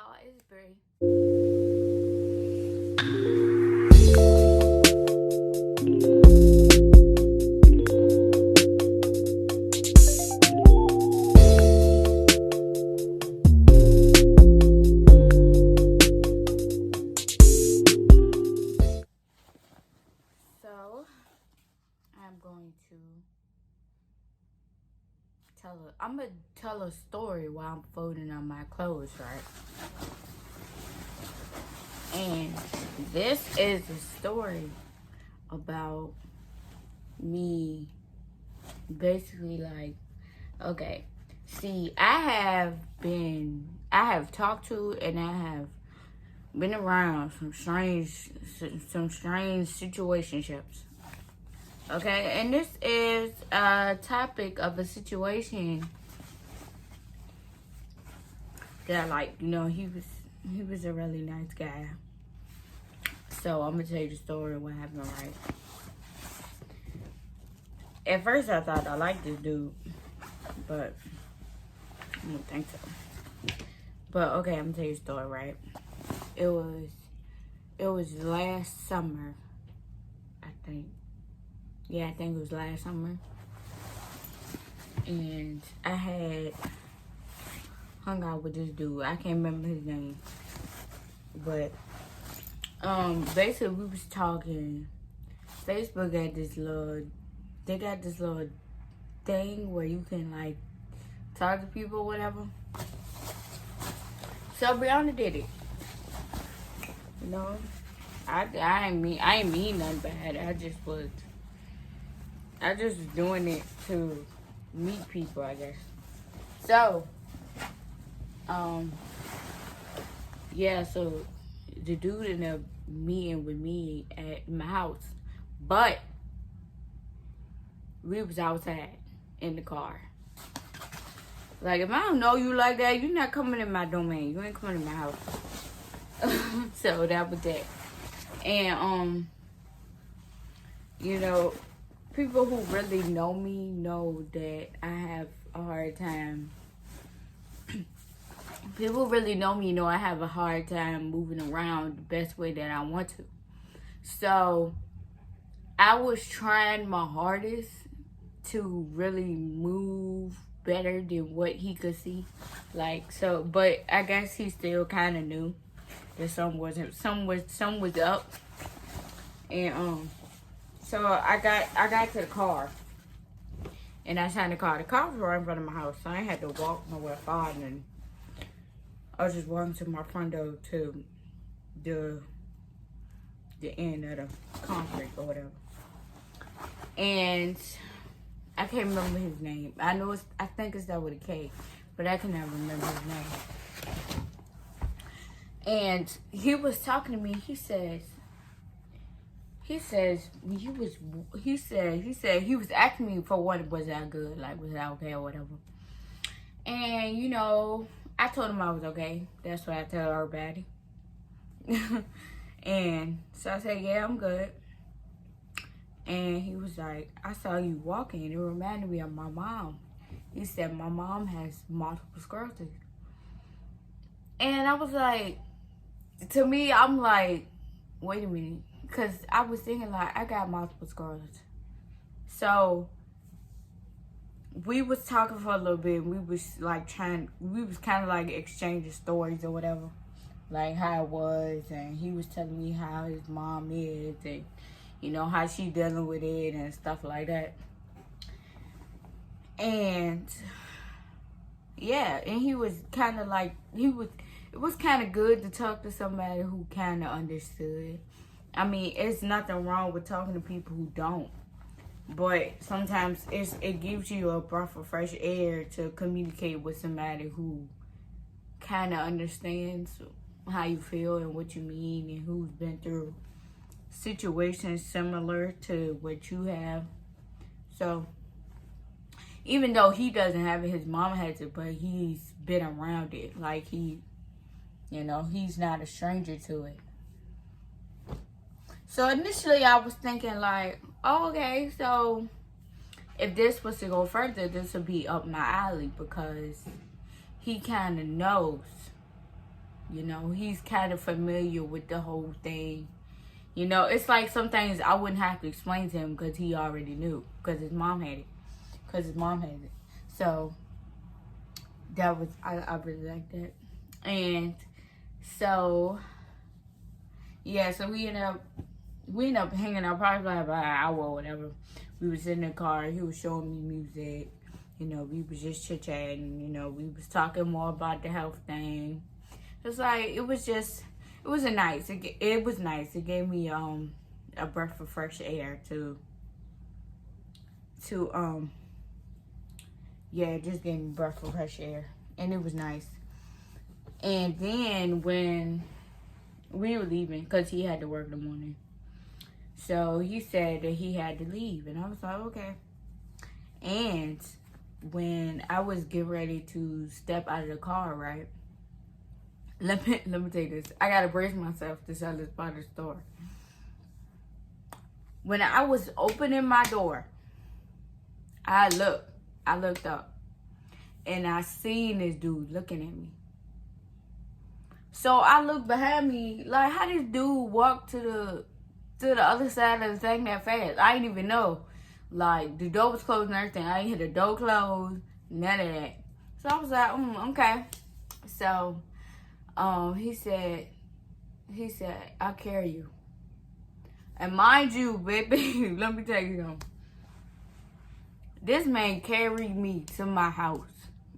y'all, it's Bree. So, I'm going to I'm gonna tell a story while I'm folding on my clothes, right? And this is a story about me basically like, okay, see, I have talked to and I have been around some strange situationships. Okay, and this is a topic of a situation that, like, you know, he was a really nice guy. So I'm gonna tell you the story of what happened, right? At first I thought I liked this dude, but I don't think so. But okay, I'm gonna tell you the story, right? It was last summer, I think. Yeah, I think it was last summer. And I had hung out with this dude. I can't remember his name. But basically we was talking. Facebook got this little thing where you can like talk to people or whatever. So Brianna did it. You know? I ain't mean nothing bad. I just was doing it to meet people, I guess. So, yeah, so the dude ended up meeting with me at my house. But we was outside in the car. Like, if I don't know you like that, you're not coming in my domain. You ain't coming in my house. So that was that. And you know, people who really know me know that I have a hard time. People really know me know I have a hard time moving around the best way that I want to. So I was trying my hardest to really move better than what he could see. Like, so, but I guess he still kind of knew that some was up. And so I got to the car, and I signed the car. The car was right in front of my house, so I ain't had to walk nowhere far. And I was just walking to my front door to the end of the concrete or whatever. And I can't remember his name. I think it's that with a K, but I can never remember his name. And he was talking to me. He said he was asking me for what was that good, like was that okay or whatever. And you know, I told him I was okay. That's what I tell everybody. And so I said, yeah, I'm good. And he was like, I saw you walking and it reminded me of my mom. He said my mom has multiple sclerosis. And I was like, to me, I'm like, wait a minute. Because I was thinking, like, I got multiple sclerosis. So, we was talking for a little bit. We was, like, we was kind of, like, exchanging stories or whatever. Like, how it was. And he was telling me how his mom is. And, you know, how she dealing with it and stuff like that. And, yeah. And he was kind of, like, it was kind of good to talk to somebody who kind of understood. I mean, it's nothing wrong with talking to people who don't. But sometimes it gives you a breath of fresh air to communicate with somebody who kind of understands how you feel and what you mean and who's been through situations similar to what you have. So, even though he doesn't have it, his mom has it, but he's been around it. Like, you know, he's not a stranger to it. So initially I was thinking like, oh, okay, so if this was to go further, this would be up my alley because he kind of knows You know, he's kind of familiar with the whole thing. You know, it's like some things I wouldn't have to explain to him because he already knew. Because his mom had it. So, that was, I really like that. And so, yeah, so we ended up hanging out probably like about an hour or whatever. We was in the car. He was showing me music. You know, we was just chit-chatting. You know, we was talking more about the health thing. It's like, it was nice. It was nice. It gave me a breath of fresh air yeah, it just gave me a breath of fresh air. And it was nice. And then when we were leaving, because he had to work in the morning, so he said that he had to leave. And I was like, okay. And when I was getting ready to step out of the car, right? Let me tell you this. I gotta brace myself to tell this part of the story. When I was opening my door, I looked up, and I seen this dude looking at me. So I looked behind me, like, how this dude walked to the other side of the thing that fast? I didn't even know. Like, the door was closed and everything. I didn't hear the door close, none of that. So I was like, okay. So, he said, I'll carry you. And mind you, baby, let me tell you something. This man carried me to my house,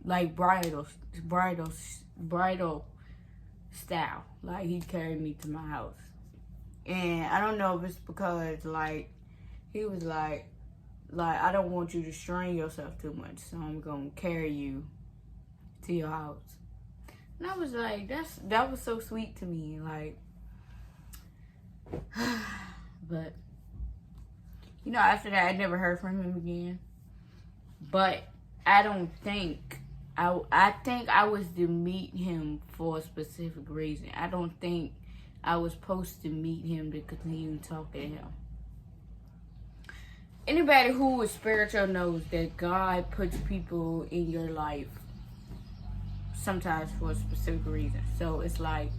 like bridal style. Like, he carried me to my house. And I don't know if it's because, like, he was like, I don't want you to strain yourself too much, so I'm gonna carry you to your house. And I was like, that was so sweet to me, like, but, you know, after that, I never heard from him again. But I don't think, I think I was to meet him for a specific reason. I don't think I was supposed to meet him to continue talking to him. Anybody who is spiritual knows that God puts people in your life sometimes for a specific reason. So it's like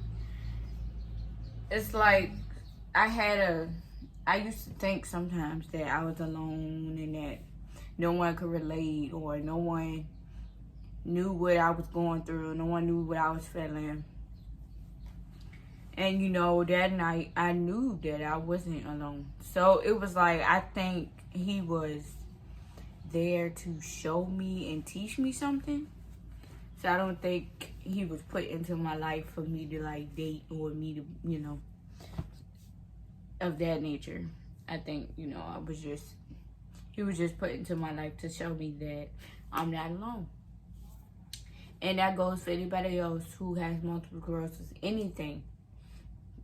I used to think sometimes that I was alone and that no one could relate, or no one knew what I was going through, no one knew what I was feeling. And, you know, that night I knew that I wasn't alone. So it was like, I think he was there to show me and teach me something. So I don't think he was put into my life for me to, like, date or me to, you know, of that nature. I think, you know, he was just put into my life to show me that I'm not alone. And that goes for anybody else who has multiple sclerosis, anything.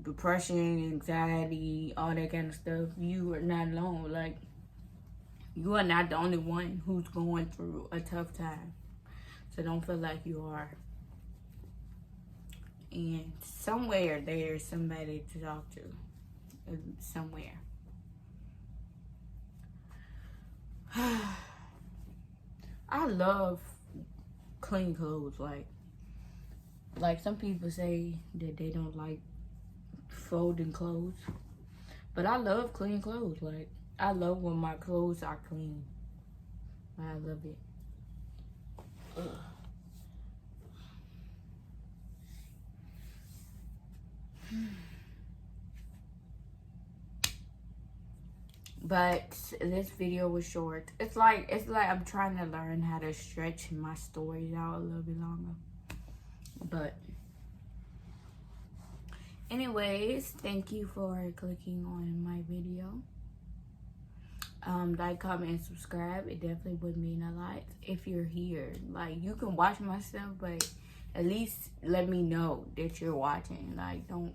Depression, anxiety, all that kind of stuff. You are not alone. Like, you are not the only one who's going through a tough time. So don't feel like you are. And somewhere there's somebody to talk to. Somewhere. I love clean clothes. Like some people say that they don't like folding clothes, but I love clean clothes. Like, I love when my clothes are clean. I love it. Ugh. But this video was short. It's like I'm trying to learn how to stretch my stories out a little bit longer. But anyways, thank you for clicking on my video. Like, comment, and subscribe. It definitely would mean a lot if you're here. Like, you can watch my stuff, but at least let me know that you're watching. Like, don't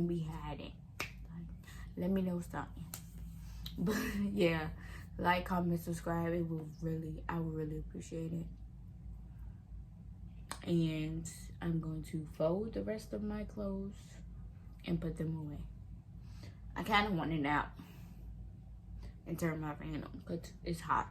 be hiding. Like, let me know something. But yeah, like, comment, subscribe. I would really appreciate it. And I'm going to fold the rest of my clothes and put them away. I kind of want it out and turn my fan on because it's hot.